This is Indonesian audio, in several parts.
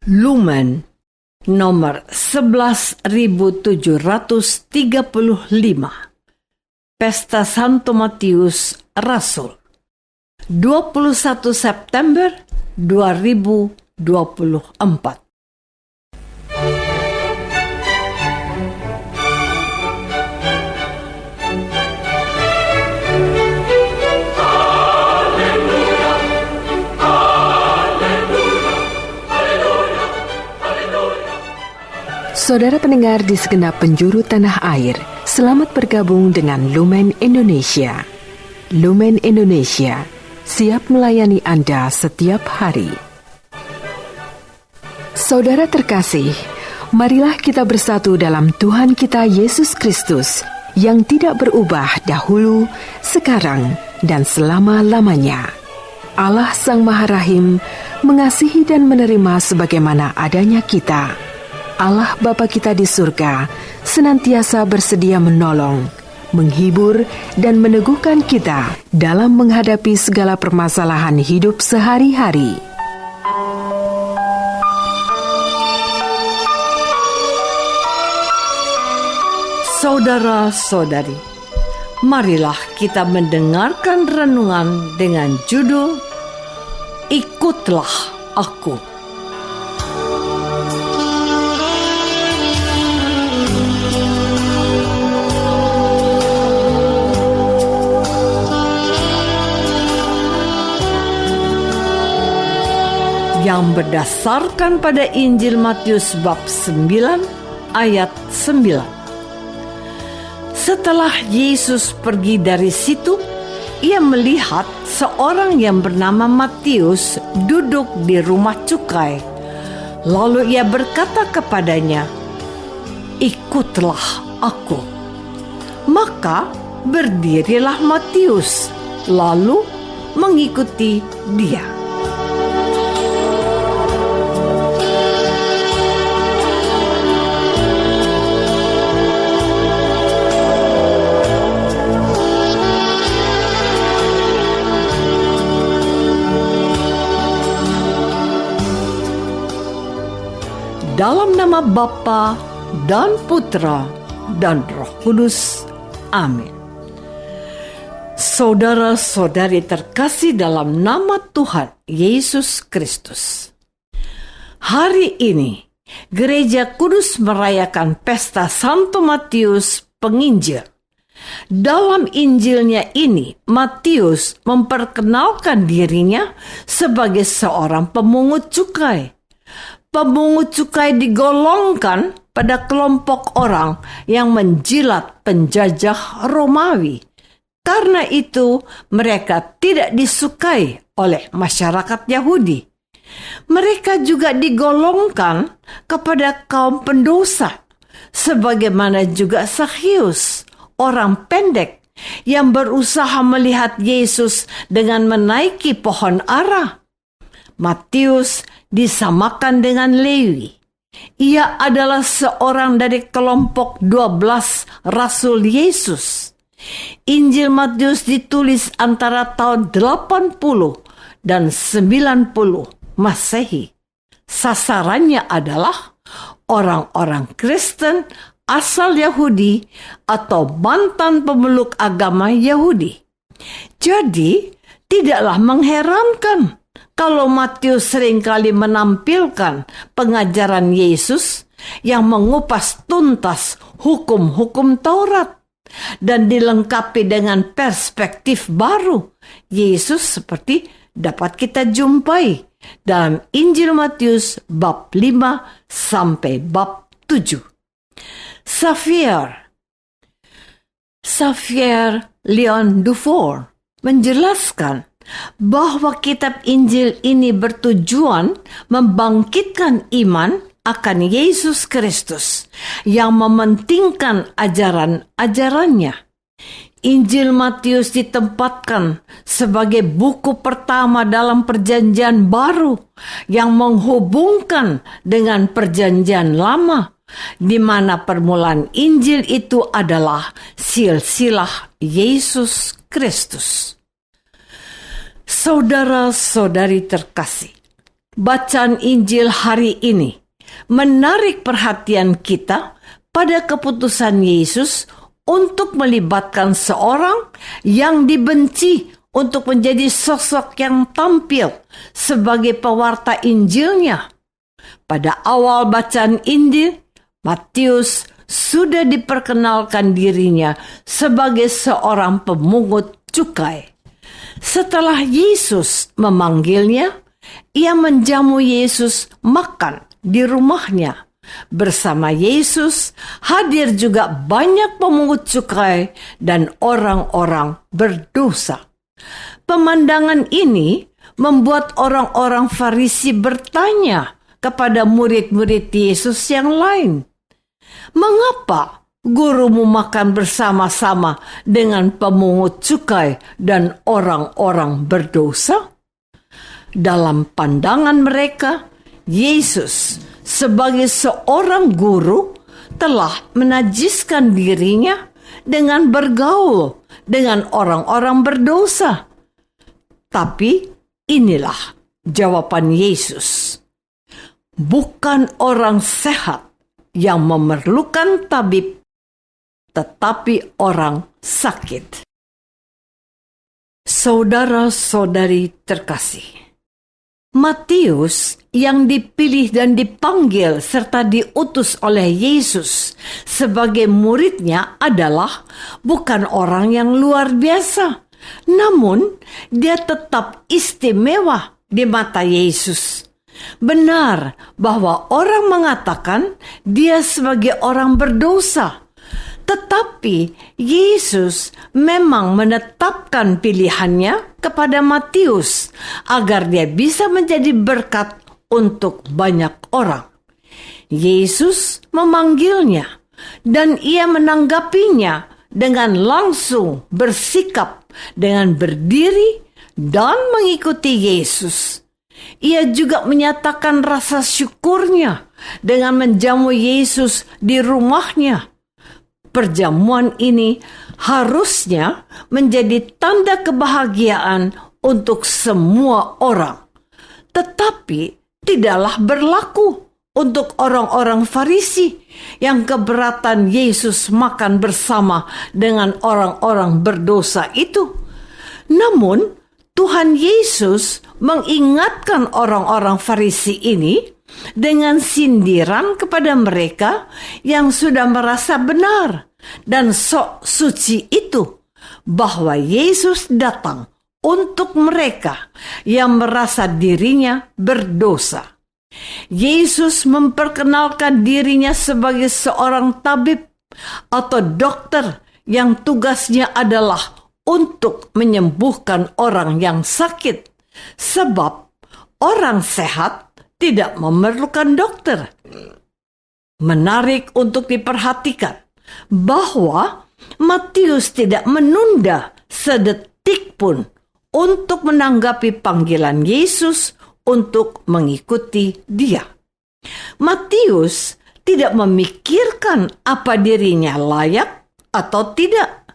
Lumen nomor 11.735, Pesta Santo Matius Rasul, 21 September 2024. Saudara pendengar di segenap penjuru tanah air, selamat bergabung dengan Lumen Indonesia. Lumen Indonesia, siap melayani Anda setiap hari. Saudara terkasih, marilah kita bersatu dalam Tuhan kita Yesus Kristus yang tidak berubah dahulu, sekarang, dan selama-lamanya. Allah Sang Maha Rahim mengasihi dan menerima sebagaimana adanya kita. Allah Bapa kita di surga senantiasa bersedia menolong, menghibur, dan meneguhkan kita dalam menghadapi segala permasalahan hidup sehari-hari. Saudara-saudari, marilah kita mendengarkan renungan dengan judul Ikutlah Aku. Yang berdasarkan pada Injil Matius bab 9 ayat 9. Setelah Yesus pergi dari situ, ia melihat seorang yang bernama Matius duduk di rumah cukai. Lalu ia berkata kepadanya, "Ikutlah aku." Maka berdirilah Matius, lalu mengikuti dia. Dalam nama Bapa dan Putra dan Roh Kudus. Amin. Saudara-saudari terkasih dalam nama Tuhan Yesus Kristus. Hari ini, Gereja Kudus merayakan Pesta Santo Matius Penginjil. Dalam Injilnya ini, Matius memperkenalkan dirinya sebagai seorang pemungut cukai. Pemungut cukai digolongkan pada kelompok orang yang menjilat penjajah Romawi. Karena itu, mereka tidak disukai oleh masyarakat Yahudi. Mereka juga digolongkan kepada kaum pendosa, sebagaimana juga Zakheus, orang pendek yang berusaha melihat Yesus dengan menaiki pohon ara. Matius disamakan dengan Lewi. Ia adalah seorang dari kelompok 12 Rasul Yesus. Injil Matius ditulis antara tahun 80 dan 90 Masehi. Sasarannya adalah orang-orang Kristen asal Yahudi atau mantan pemeluk agama Yahudi. Jadi, tidaklah mengherankan kalau Matius seringkali menampilkan pengajaran Yesus yang mengupas tuntas hukum-hukum Taurat dan dilengkapi dengan perspektif baru Yesus seperti dapat kita jumpai dalam Injil Matius bab 5 sampai bab 7. Xavier Leon Dufour menjelaskan bahwa kitab Injil ini bertujuan membangkitkan iman akan Yesus Kristus yang mementingkan ajaran-ajarannya. Injil Matius ditempatkan sebagai buku pertama dalam Perjanjian Baru yang menghubungkan dengan Perjanjian Lama, di mana permulaan Injil itu adalah silsilah Yesus Kristus. Saudara-saudari terkasih, Bacaan Injil hari ini menarik perhatian kita pada keputusan Yesus untuk melibatkan seorang yang dibenci untuk menjadi sosok yang tampil sebagai pewarta Injilnya. Pada awal bacaan Injil, Matius sudah diperkenalkan dirinya sebagai seorang pemungut cukai. Setelah Yesus memanggilnya, ia menjamu Yesus makan di rumahnya. Bersama Yesus hadir juga banyak pemungut cukai dan orang-orang berdosa. Pemandangan ini membuat orang-orang Farisi bertanya kepada murid-murid Yesus yang lain, "Mengapa gurumu makan bersama-sama dengan pemungut cukai dan orang-orang berdosa?" Dalam pandangan mereka, Yesus sebagai seorang guru telah menajiskan dirinya dengan bergaul dengan orang-orang berdosa. Tapi inilah jawaban Yesus. Bukan orang sehat yang memerlukan tabib, tetapi orang sakit. Saudara-saudari terkasih, Matius yang dipilih dan dipanggil serta diutus oleh Yesus sebagai muridnya adalah bukan orang yang luar biasa, namun dia tetap istimewa di mata Yesus. Benar bahwa orang mengatakan dia sebagai orang berdosa, tetapi Yesus memang menetapkan pilihannya kepada Matius agar dia bisa menjadi berkat untuk banyak orang. Yesus memanggilnya dan ia menanggapinya dengan langsung bersikap dengan berdiri dan mengikuti Yesus. Ia juga menyatakan rasa syukurnya dengan menjamu Yesus di rumahnya. Perjamuan ini harusnya menjadi tanda kebahagiaan untuk semua orang. Tetapi tidaklah berlaku untuk orang-orang Farisi yang keberatan Yesus makan bersama dengan orang-orang berdosa itu. Namun, Tuhan Yesus mengingatkan orang-orang Farisi ini dengan sindiran kepada mereka yang sudah merasa benar dan sok suci itu, bahwa Yesus datang untuk mereka yang merasa dirinya berdosa. Yesus memperkenalkan dirinya sebagai seorang tabib atau dokter yang tugasnya adalah untuk menyembuhkan orang yang sakit, sebab orang sehat tidak memerlukan dokter. Menarik untuk diperhatikan bahwa Matius tidak menunda sedetik pun untuk menanggapi panggilan Yesus untuk mengikuti dia. Matius tidak memikirkan apa dirinya layak atau tidak.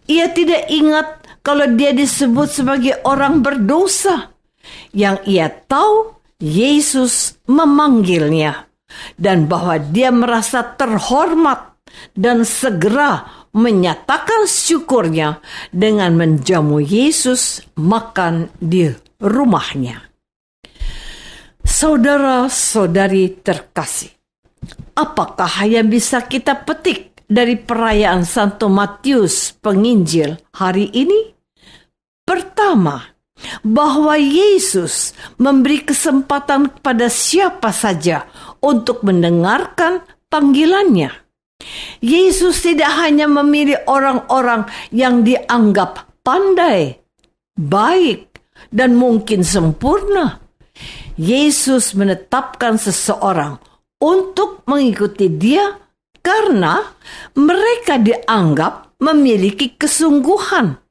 Ia tidak ingat kalau dia disebut sebagai orang berdosa. Yang ia tahu, Yesus memanggilnya dan bahwa dia merasa terhormat dan segera menyatakan syukurnya dengan menjamu Yesus makan di rumahnya. Saudara-saudari terkasih, apakah yang bisa kita petik dari perayaan Santo Matius Penginjil hari ini? Pertama, bahwa Yesus memberi kesempatan kepada siapa saja untuk mendengarkan panggilannya. Yesus tidak hanya memilih orang-orang yang dianggap pandai, baik, dan mungkin sempurna. Yesus menetapkan seseorang untuk mengikuti dia karena mereka dianggap memiliki kesungguhan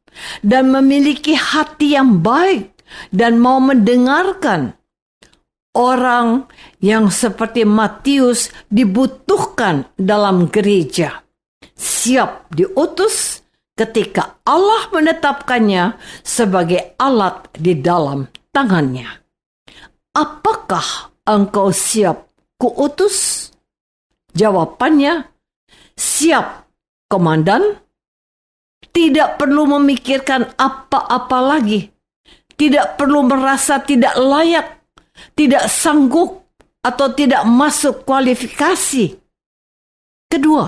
dan memiliki hati yang baik dan mau mendengarkan. Orang yang seperti Matius dibutuhkan dalam gereja, siap diutus ketika Allah menetapkannya sebagai alat di dalam tangannya. apakah engkau siap kuutus? Jawabannya, siap, komandan. Tidak perlu memikirkan apa-apa lagi. Tidak perlu merasa tidak layak, tidak sanggup, atau tidak masuk kualifikasi. Kedua,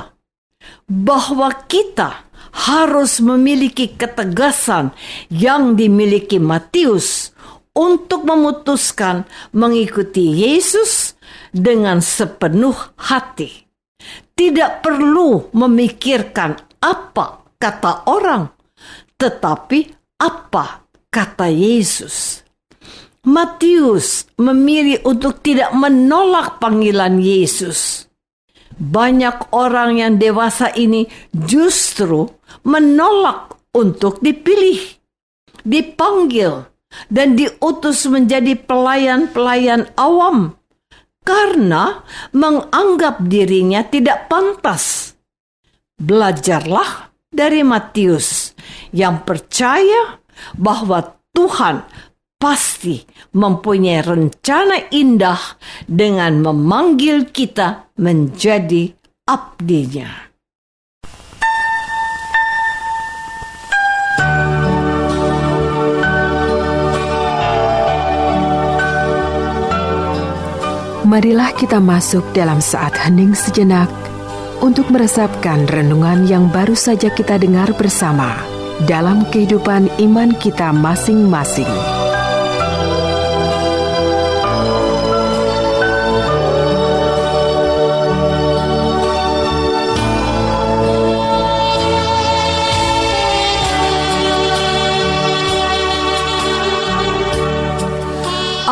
bahwa kita harus memiliki ketegasan yang dimiliki Matius untuk memutuskan mengikuti Yesus dengan sepenuh hati. Tidak perlu memikirkan apa kata orang, tetapi apa kata Yesus. Matius memilih untuk tidak menolak panggilan Yesus. Banyak orang yang dewasa ini justru menolak untuk dipilih, dipanggil, dan diutus menjadi pelayan-pelayan awam karena menganggap dirinya tidak pantas. Belajarlah dari Matius yang percaya bahwa Tuhan pasti mempunyai rencana indah dengan memanggil kita menjadi abdinya. Marilah kita masuk dalam saat hening sejenak untuk meresapkan renungan yang baru saja kita dengar bersama dalam kehidupan iman kita masing-masing.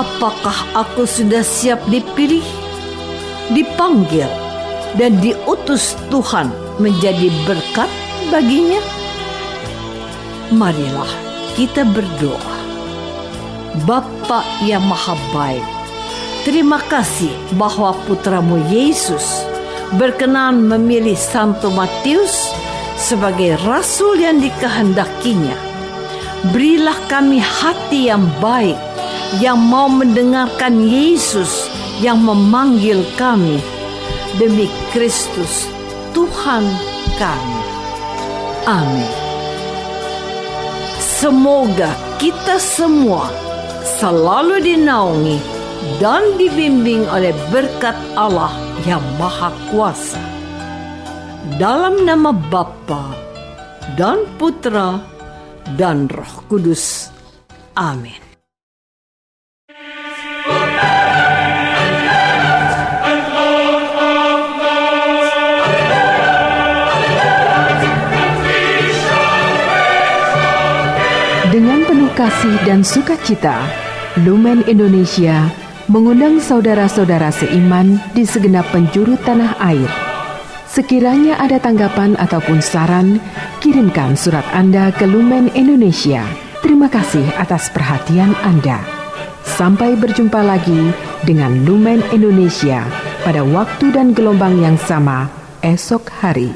Apakah aku sudah siap dipilih, dipanggil, dan diutus Tuhan menjadi berkat baginya? Marilah kita berdoa. Bapa yang Maha Baik, terima kasih bahwa putramu Yesus berkenan memilih Santo Matius sebagai rasul yang dikehendakinya. Berilah kami hati yang baik, yang mau mendengarkan Yesus yang memanggil kami demi Kristus Tuhan kami. Amin. Semoga kita semua selalu dinaungi dan dibimbing oleh berkat Allah yang Maha Kuasa. Dalam nama Bapa dan Putra dan Roh Kudus. Amin. Dengan penuh kasih dan sukacita, Lumen Indonesia mengundang saudara-saudara seiman di segenap penjuru tanah air. Sekiranya ada tanggapan ataupun saran, kirimkan surat Anda ke Lumen Indonesia. Terima kasih atas perhatian Anda. Sampai berjumpa lagi dengan Lumen Indonesia pada waktu dan gelombang yang sama esok hari.